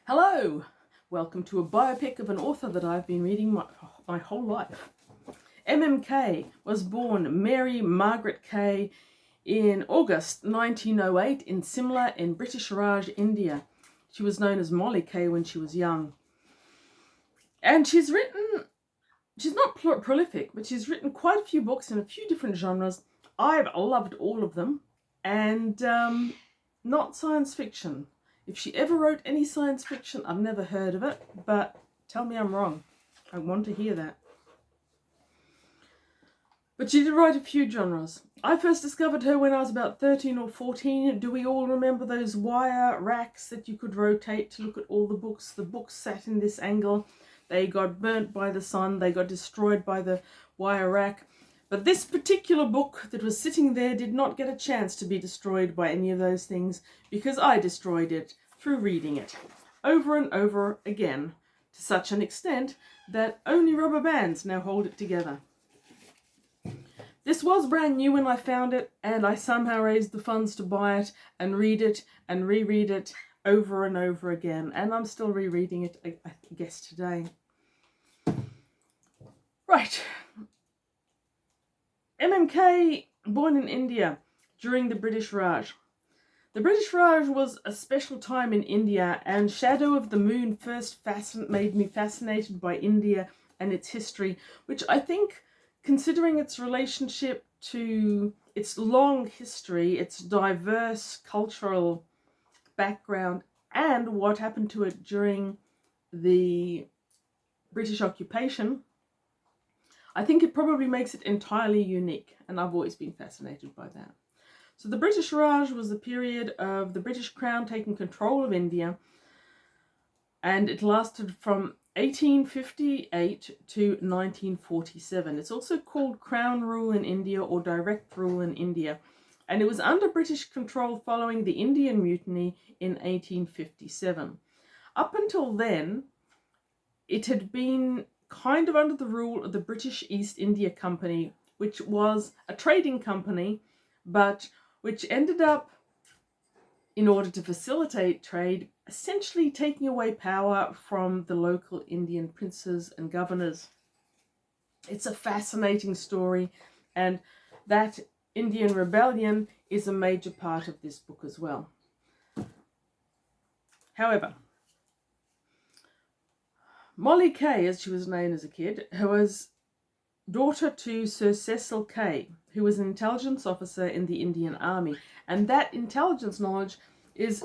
Hello! Welcome to a biopic of an author that I've been reading my whole life. MMK was born Mary Margaret Kaye in August 1908 in Simla in British Raj, India. She was known as Mollie Kaye when she was young. And she's not prolific, but she's written quite a few books in a few different genres. I've loved all of them, and not science fiction. If she ever wrote any science fiction, I've never heard of it, but tell me I'm wrong. I want to hear that. But she did write a few genres. I first discovered her when I was about 13 or 14. Do we all remember those wire racks that you could rotate to look at all the books? The books sat in this angle. They got burnt by the sun. They got destroyed by the wire rack. But this particular book that was sitting there did not get a chance to be destroyed by any of those things, because I destroyed it through reading it over and over again, to such an extent that only rubber bands now hold it together. This was brand new when I found it, and I somehow raised the funds to buy it and read it and reread it over and over again, and I'm still rereading it, I guess, today. Right. MMK, born in India during the British Raj. The British Raj was a special time in India, and Shadow of the Moon first made me fascinated by India and its history, which I think, considering its relationship to its long history, its diverse cultural background, and what happened to it during the British occupation, I think it probably makes it entirely unique, and I've always been fascinated by that. So the British Raj was the period of the British Crown taking control of India, and it lasted from 1858 to 1947. It's also called Crown Rule in India or Direct Rule in India, and it was under British control following the Indian Mutiny in 1857. Up until then, it had been kind of under the rule of the British East India Company, which was a trading company, but which ended up, in order to facilitate trade, essentially taking away power from the local Indian princes and governors. It's a fascinating story, and that Indian rebellion is a major part of this book as well. However, Mollie Kaye, as she was known as a kid, who was daughter to Sir Cecil Kaye, who was an intelligence officer in the Indian Army. And that intelligence knowledge is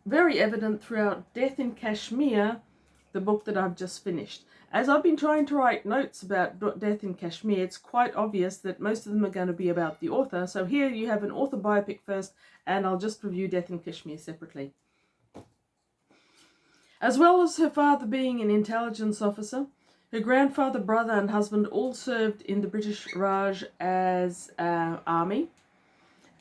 very evident throughout Death in Kashmir, the book that I've just finished. As I've been trying to write notes about Death in Kashmir, it's quite obvious that most of them are going to be about the author. So here you have an author biopic first, and I'll just review Death in Kashmir separately. As well as her father being an intelligence officer, her grandfather, brother and husband all served in the British Raj as army,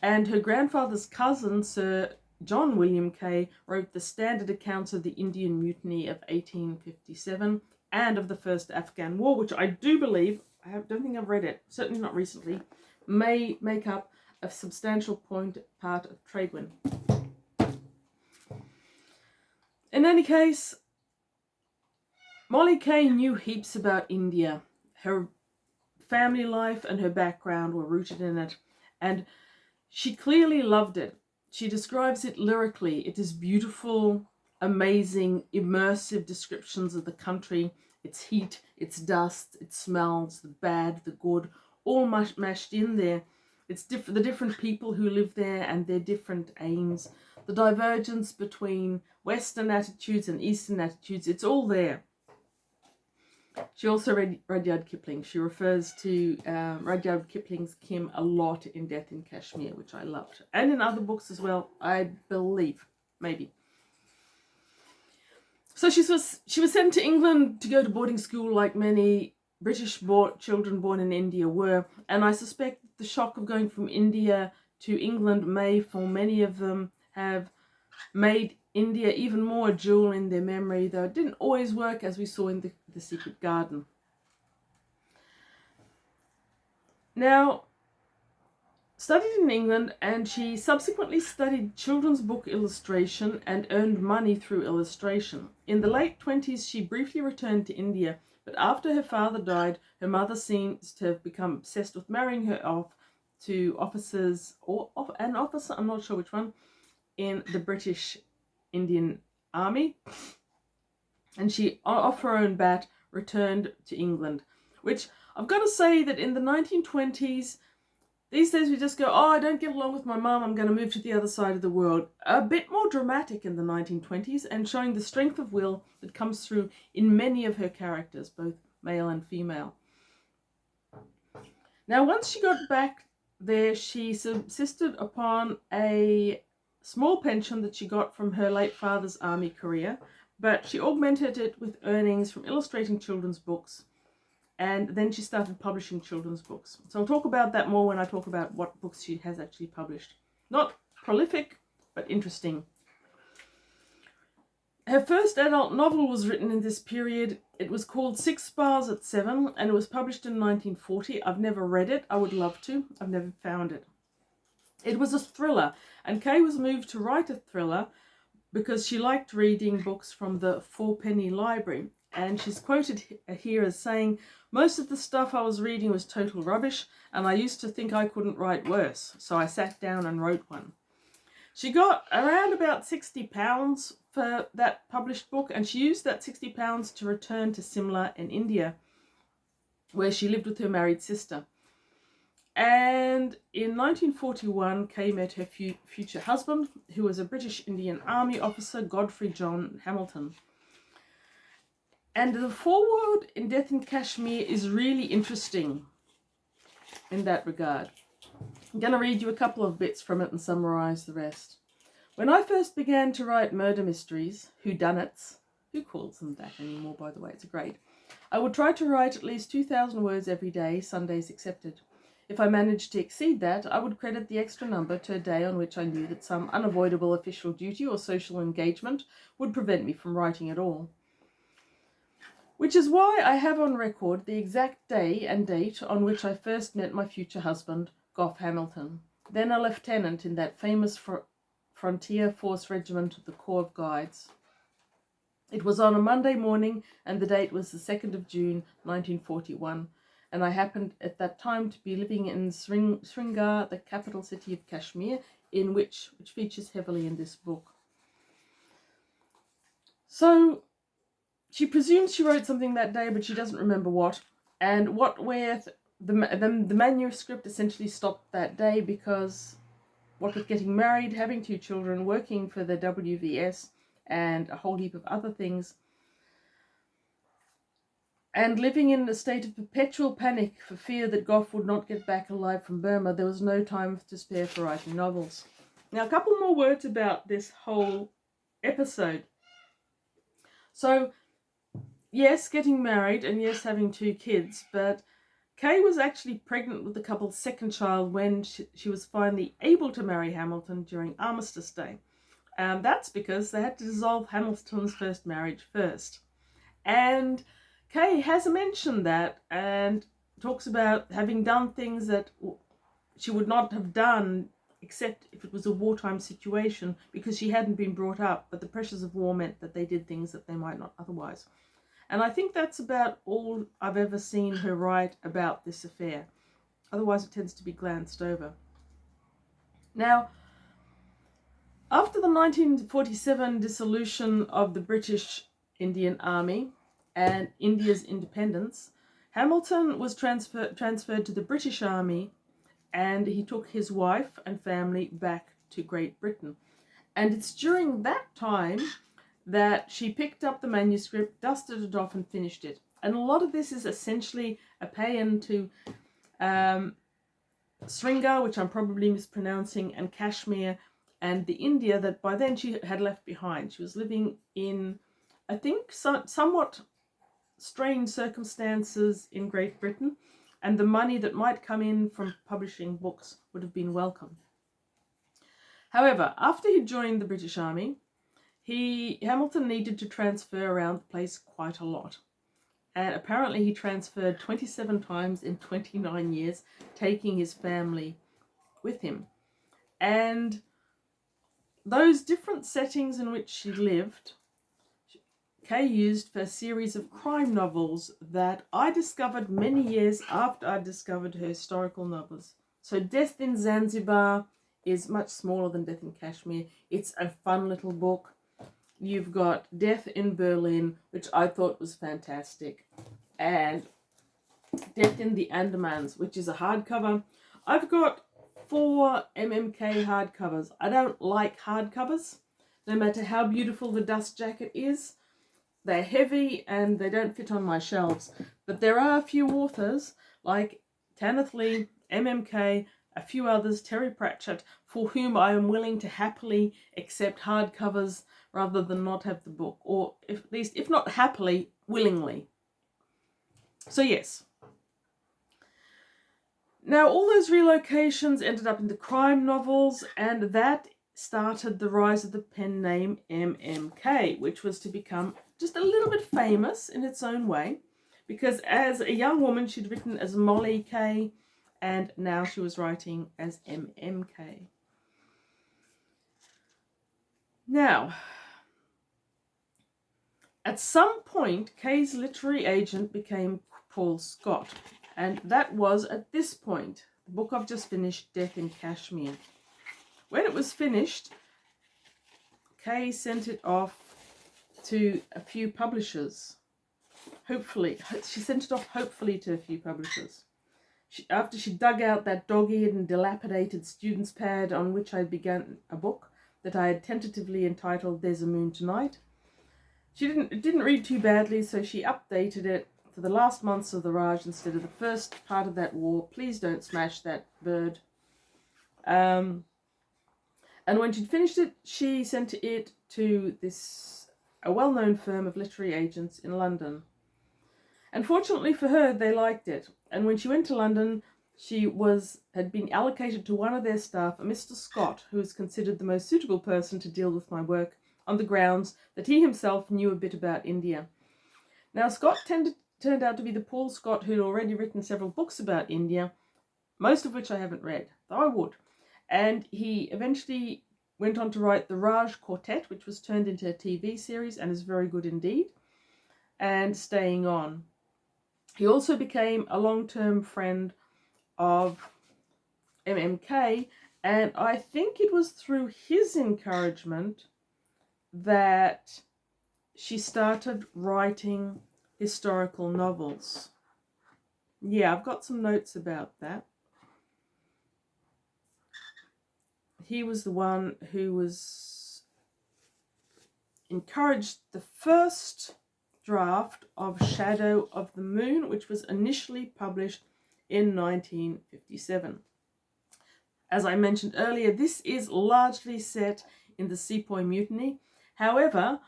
and her grandfather's cousin, Sir John William Kaye, wrote the standard accounts of the Indian Mutiny of 1857 and of the First Afghan War, which I do believe, don't think I've read it, certainly not recently, may make up a substantial part of Tregwin. In any case, Mollie Kaye knew heaps about India. Her family life and her background were rooted in it, and she clearly loved it. She describes it lyrically. It is beautiful, amazing, immersive descriptions of the country, its heat, its dust, its smells, the bad, the good, all mashed in there. It's the different people who live there and their different aims, the divergence between Western attitudes and Eastern attitudes. It's all there. She also read Rudyard Kipling. She refers to Rudyard Kipling's Kim a lot in Death in Kashmir, which I loved. And in other books as well, I believe, maybe. So she was sent to England to go to boarding school like many British children born in India were. And I suspect the shock of going from India to England may, for many of them, have made India even more a jewel in their memory, though it didn't always work, as we saw in the Secret Garden. Now, studied in England, and she subsequently studied children's book illustration and earned money through illustration. In the late 20s, she briefly returned to India, but after her father died, her mother seems to have become obsessed with marrying her off to officers, or an officer, I'm not sure which one, in the British Indian Army. And she, off her own bat, returned to England, which I've got to say that in the 1920s, these days we just go, oh, I don't get along with my mum, I'm going to move to the other side of the world. A bit more dramatic in the 1920s, and showing the strength of will that comes through in many of her characters, both male and female. Now, once she got back there, she subsisted upon a small pension that she got from her late father's army career, but she augmented it with earnings from illustrating children's books, and then she started publishing children's books. So I'll talk about that more when I talk about what books she has actually published. Not prolific, but interesting. Her first adult novel was written in this period. It was called 6 Bars at 7, and it was published in 1940. I've never read it. I would love to. I've never found it. It was a thriller, and Kaye was moved to write a thriller because she liked reading books from the fourpenny library. And she's quoted here as saying, "Most of the stuff I was reading was total rubbish, and I used to think I couldn't write worse, so I sat down and wrote one." She got around about £60 for that published book, and she used that £60 to return to Simla in India, where she lived with her married sister. And in 1941, Kaye met her future husband, who was a British Indian Army officer, Godfrey John Hamilton. And the foreword in Death in Kashmir is really interesting in that regard. I'm going to read you a couple of bits from it and summarise the rest. "When I first began to write murder mysteries, whodunits," who calls them that anymore, by the way, it's great, "I would try to write at least 2,000 words every day, Sundays excepted. If I managed to exceed that, I would credit the extra number to a day on which I knew that some unavoidable official duty or social engagement would prevent me from writing at all. Which is why I have on record the exact day and date on which I first met my future husband, Gough Hamilton, then a lieutenant in that famous Frontier Force Regiment of the Corps of Guides. It was on a Monday morning, and the date was the 2nd of June, 1941, and I happened at that time to be living in Srinagar, the capital city of Kashmir, which features heavily in this book." So she presumes she wrote something that day, but she doesn't remember what. And where the manuscript essentially stopped that day, because what with getting married, having 2 children, working for the WVS, and a whole heap of other things, and living in a state of perpetual panic for fear that Gough would not get back alive from Burma, there was no time to spare for writing novels. Now, a couple more words about this whole episode. So, yes, getting married, and yes, having 2 kids, but Kaye was actually pregnant with the couple's second child when she was finally able to marry Hamilton during Armistice Day. That's because they had to dissolve Hamilton's first marriage first. And Kaye has mentioned that and talks about having done things that she would not have done except if it was a wartime situation, because she hadn't been brought up, but the pressures of war meant that they did things that they might not otherwise. And I think that's about all I've ever seen her write about this affair. Otherwise, it tends to be glanced over. Now, after the 1947 dissolution of the British Indian Army and India's independence, Hamilton was transferred to the British Army, and he took his wife and family back to Great Britain. And it's during that time that she picked up the manuscript, dusted it off, and finished it. And a lot of this is essentially a paean to Srinagar, which I'm probably mispronouncing, and Kashmir, and the India that by then she had left behind. She was living in, I think, somewhat strange circumstances in Great Britain, and the money that might come in from publishing books would have been welcome. However, after he joined the British Army, Hamilton needed to transfer around the place quite a lot. And apparently he transferred 27 times in 29 years, taking his family with him. And those different settings in which she lived, Kaye used for a series of crime novels that I discovered many years after I discovered her historical novels. So Death in Zanzibar is much smaller than Death in Kashmir. It's a fun little book. You've got Death in Berlin, which I thought was fantastic, and Death in the Andamans, which is a hardcover. I've got 4 MMK hardcovers. I don't like hardcovers, no matter how beautiful the dust jacket is. They're heavy and they don't fit on my shelves. But there are a few authors like Tanith Lee, MMK, a few others, Terry Pratchett, for whom I am willing to happily accept hardcovers rather than not have the book, or at least, if not happily, willingly. So yes. Now, all those relocations ended up into crime novels, and that started the rise of the pen name MMK, which was to become just a little bit famous in its own way, because as a young woman, she'd written as Mollie Kaye, and now she was writing as MMK. Now, at some point, Kaye's literary agent became Paul Scott, and that was at this point, the book I've just finished, Death in Kashmir. When it was finished, Kaye sent it off to a few publishers. Hopefully, she sent it off hopefully to a few publishers. After she dug out that dog-eared and dilapidated student's pad on which I had begun a book that I had tentatively entitled There's a Moon Tonight, it didn't read too badly, so she updated it for the last months of the Raj instead of the first part of that war. Please don't smash that bird. And when she'd finished it, she sent it to a well-known firm of literary agents in London. And fortunately for her, they liked it. And when she went to London, she had been allocated to one of their staff, a Mr. Scott, who was considered the most suitable person to deal with my work, on the grounds that he himself knew a bit about India. Now, Scott turned out to be the Paul Scott who'd already written several books about India, most of which I haven't read, though I would. And he eventually went on to write the Raj Quartet, which was turned into a TV series and is very good indeed, and Staying On. He also became a long-term friend of MMK, and I think it was through his encouragement that she started writing historical novels. Yeah, I've got some notes about that. He was the one who encouraged the first draft of Shadow of the Moon, which was initially published in 1957. As I mentioned earlier, this is largely set in the Sepoy Mutiny. However,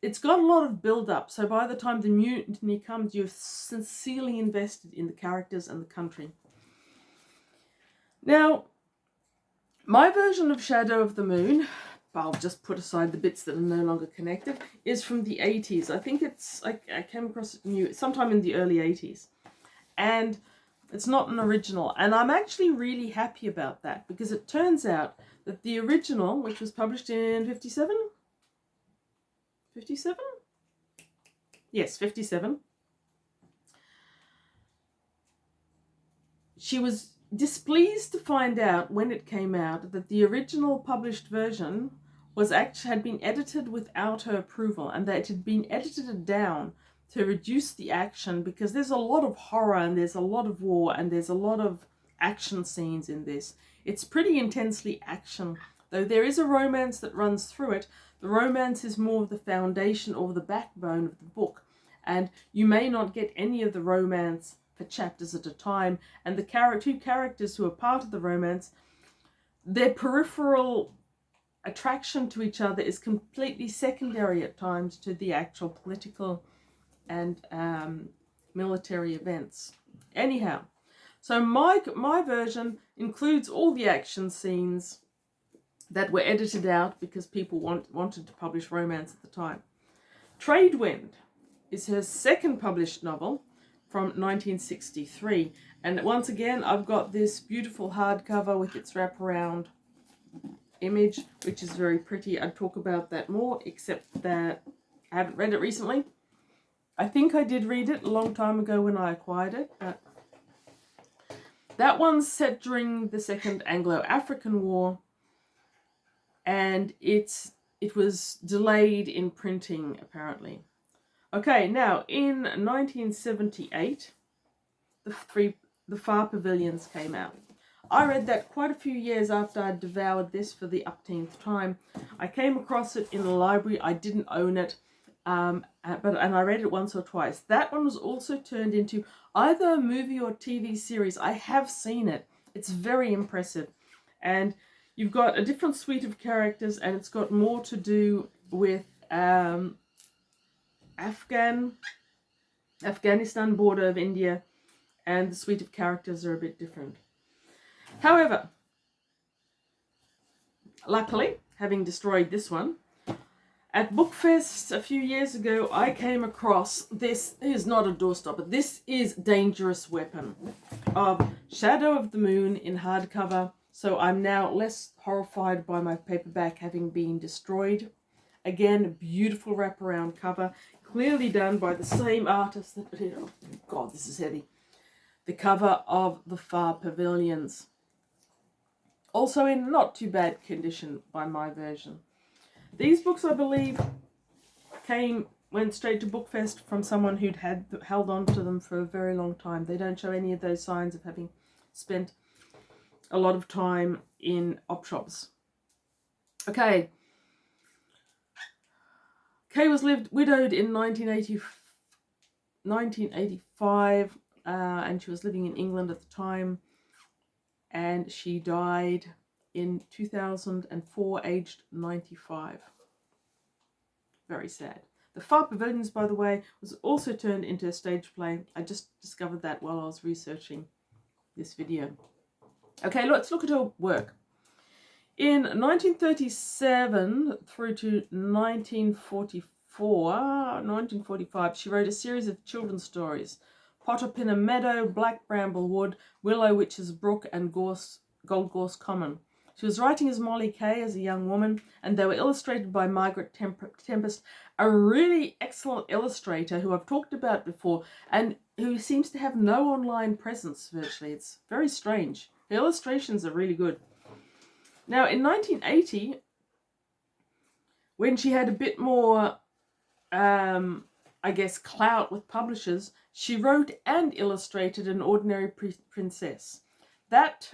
it's got a lot of build-up, so by the time the mutiny comes, you're sincerely invested in the characters and the country. Now, my version of Shadow of the Moon, I'll just put aside the bits that are no longer connected, is from the 80s. I think I came across it sometime in the early 80s. And it's not an original. And I'm actually really happy about that, because it turns out that the original, which was published in 57? 57? Yes, 57. She was displeased to find out when it came out that the original published version had been edited without her approval, and that it had been edited down to reduce the action, because there's a lot of horror and there's a lot of war and there's a lot of action scenes in this. It's pretty intensely action, though there is a romance that runs through it. The romance is more of the foundation or the backbone of the book, and you may not get any of the romance for chapters at a time, and the two characters who are part of the romance, their peripheral attraction to each other is completely secondary at times to the actual political and military events. Anyhow, so my version includes all the action scenes that were edited out because people wanted to publish romance at the time. Tradewind is her second published novel, from 1963. And once again, I've got this beautiful hardcover with its wraparound image, which is very pretty. I'd talk about that more, except that I haven't read it recently. I think I did read it a long time ago when I acquired it, but that one's set during the Second Anglo-African War, and it was delayed in printing, apparently. Okay, now in 1978, the Far Pavilions came out. I read that quite a few years after I'd devoured this for the upteenth time. I came across it in the library. I didn't own it, and I read it once or twice. That one was also turned into either a movie or TV series. I have seen it. It's very impressive. And you've got a different suite of characters, and it's got more to do with Afghanistan border of India, and the suite of characters are a bit different. However, luckily, having destroyed this one, at Bookfest a few years ago, I came across this. Is not a doorstopper. This is Dangerous Weapon of Shadow of the Moon in hardcover. So I'm now less horrified by my paperback having been destroyed. Again, beautiful wraparound cover, clearly done by the same artist that did, oh God, this is heavy, the cover of The Far Pavilions. Also in not too bad condition by my version. These books, I believe, went straight to Bookfest from someone who'd held on to them for a very long time. They don't show any of those signs of having spent a lot of time in op shops. Okay. Kaye was widowed in 1985, and she was living in England at the time, and she died in 2004, aged 95. Very sad. The Far Pavilions, by the way, was also turned into a stage play. I just discovered that while I was researching this video. Okay, let's look at her work. In 1937 through to 1945, she wrote a series of children's stories: Potterpinner Meadow, Black Bramble Wood, Willow Witch's Brook, and Gold Gorse Common. She was writing as Mollie Kaye as a young woman, and they were illustrated by Margaret Tempest, a really excellent illustrator who I've talked about before, and who seems to have no online presence virtually. It's very strange. Her illustrations are really good. Now, in 1980, when she had a bit more, I guess, clout with publishers, she wrote and illustrated An Ordinary Princess. That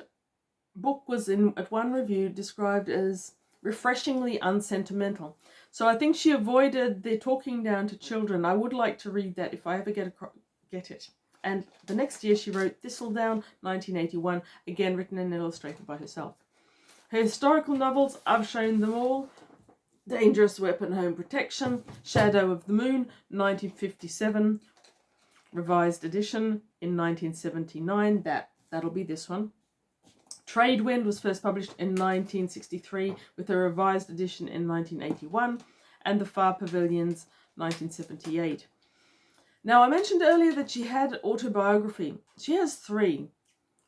book was, at one review, described as refreshingly unsentimental. So I think she avoided the talking down to children. I would like to read that if I ever get it. And the next year she wrote Thistledown, 1981, again written and illustrated by herself. Her historical novels, I've shown them all. Dangerous Weapon, Home Protection, Shadow of the Moon, 1957, revised edition in 1979. That'll be this one. Trade Wind was first published in 1963 with a revised edition in 1981, and The Far Pavilions, 1978. Now, I mentioned earlier that she had autobiography. She has 3.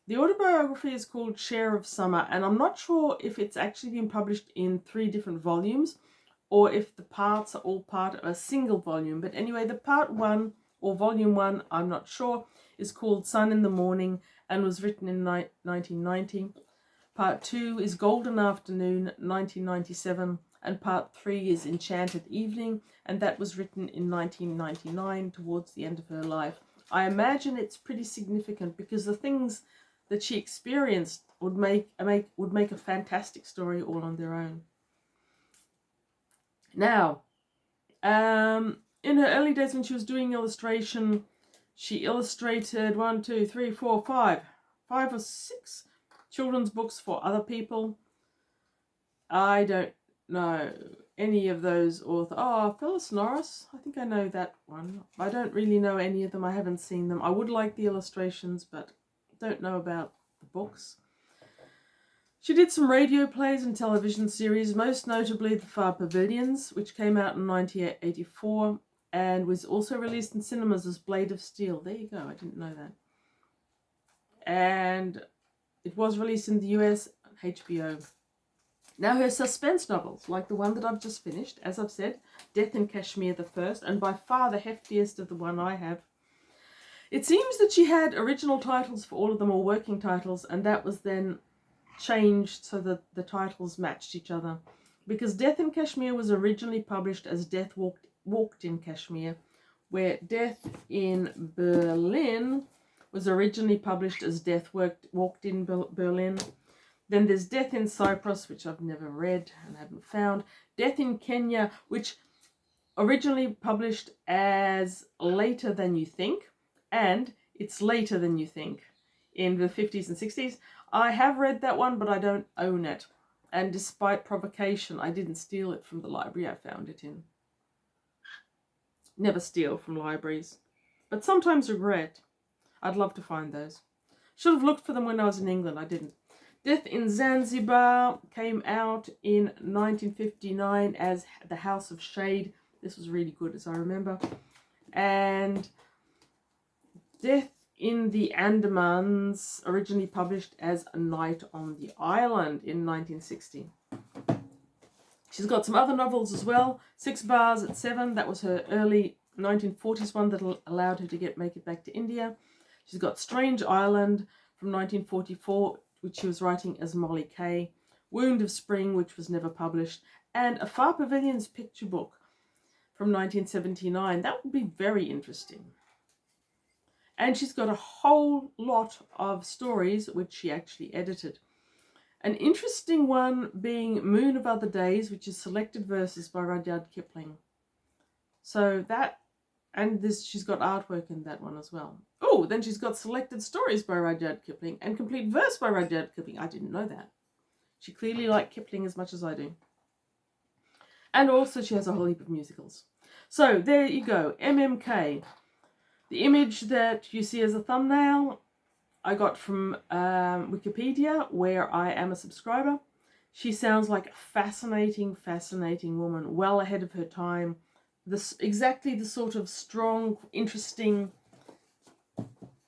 The autobiography is called Share of Summer, and I'm not sure if it's actually been published in 3 different volumes or if the parts are all part of a single volume. But anyway, the part 1, or volume 1, I'm not sure, is called Sun in the Morning and was written in 1990. Part 2 is Golden Afternoon, 1997, and part 3 is Enchanted Evening, and that was written in 1999, towards the end of her life. I imagine it's pretty significant because the things that she experienced would make a fantastic story all on their own. Now, in her early days when she was doing illustration, she illustrated 5 or 6 children's books for other people. I don't know any of those authors. Oh, Phyllis Norris, I think I know that one. I don't really know any of them. I haven't seen them. I would like the illustrations, but don't know about the books. She did some radio plays and television series, most notably The Far Pavilions, which came out in 1984, and was also released in cinemas as Blade of Steel. There you go, I didn't know that. And it was released in the US on HBO. Now her suspense novels, like the one that I've just finished, as I've said, Death in Kashmir the first, and by far the heftiest of the one I have. It seems that she had original titles for all of them, or working titles, and that was then changed so that the titles matched each other. Because Death in Kashmir was originally published as Death Walked in Kashmir, where Death in Berlin was originally published as Death Walked in Berlin. Then there's Death in Cyprus, which I've never read and haven't found. Death in Kenya, which originally published as Later Than You Think, and It's Later Than You Think in the 50s and 60s. I have read that one, but I don't own it. And despite provocation, I didn't steal it from the library I found it in. Never steal from libraries, but sometimes regret. I'd love to find those. Should have looked for them when I was in England. I didn't. Death in Zanzibar came out in 1959 as The House of Shade. This was really good, as I remember. And Death in the Andamans, originally published as A Night on the Island in 1960. She's got some other novels as well. 6 Bars at 7, that was her early 1940s one that allowed her to make it back to India. She's got Strange Island from 1944, which she was writing as Mollie Kaye. Wound of Spring, which was never published. And A Far Pavilion's Picture Book from 1979. That would be very interesting. And she's got a whole lot of stories which she actually edited. An interesting one being Moon of Other Days, which is selected verses by Rudyard Kipling. So that, and she's got artwork in that one as well. Oh, then she's got selected stories by Rudyard Kipling and complete verse by Rudyard Kipling. I didn't know that. She clearly liked Kipling as much as I do. And also she has a whole heap of musicals. So there you go, MMK. The image that you see as a thumbnail, I got from Wikipedia, where I am a subscriber. She sounds like a fascinating, fascinating woman, well ahead of her time. Exactly the sort of strong, interesting,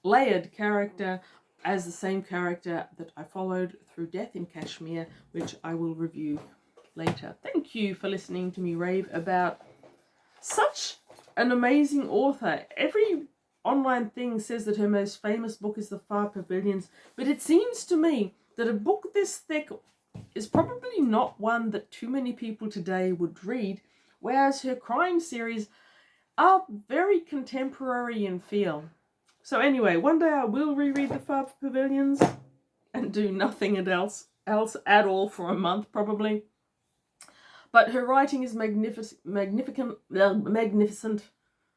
layered character as the same character that I followed through Death in Kashmir, which I will review later. Thank you for listening to me rave about such an amazing author. Every online thing says that her most famous book is The Far Pavilions, but it seems to me that a book this thick is probably not one that too many people today would read, whereas her crime series are very contemporary in feel. So anyway, one day I will reread The Far Pavilions and do nothing else at all for a month probably. But her writing is magnificent.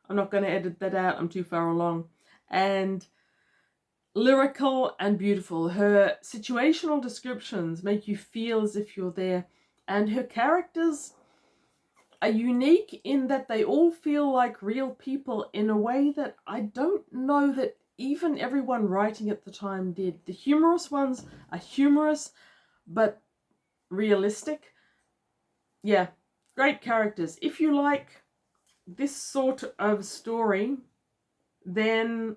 I'm not going to edit that out, I'm too far along. And lyrical and beautiful. Her situational descriptions make you feel as if you're there. And her characters are unique in that they all feel like real people in a way that I don't know that even everyone writing at the time did. The humorous ones are humorous, but realistic. Yeah, great characters. If you like this sort of story, then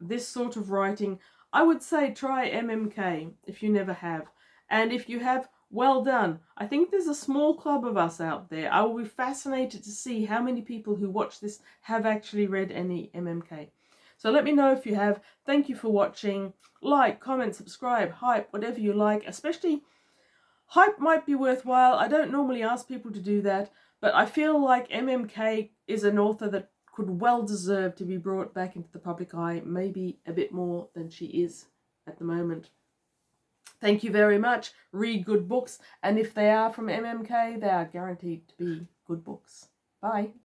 this sort of writing, I would say try MMK if you never have. And if you have, well done. I think there's a small club of us out there. I will be fascinated to see how many people who watch this have actually read any MMK. So let me know if you have. Thank you for watching. Like, comment, subscribe, hype, whatever you like. Especially hype might be worthwhile. I don't normally ask people to do that, but I feel like MMK is an author that could well deserve to be brought back into the public eye, maybe a bit more than she is at the moment. Thank you very much. Read good books, and if they are from MMK, they are guaranteed to be good books. Bye.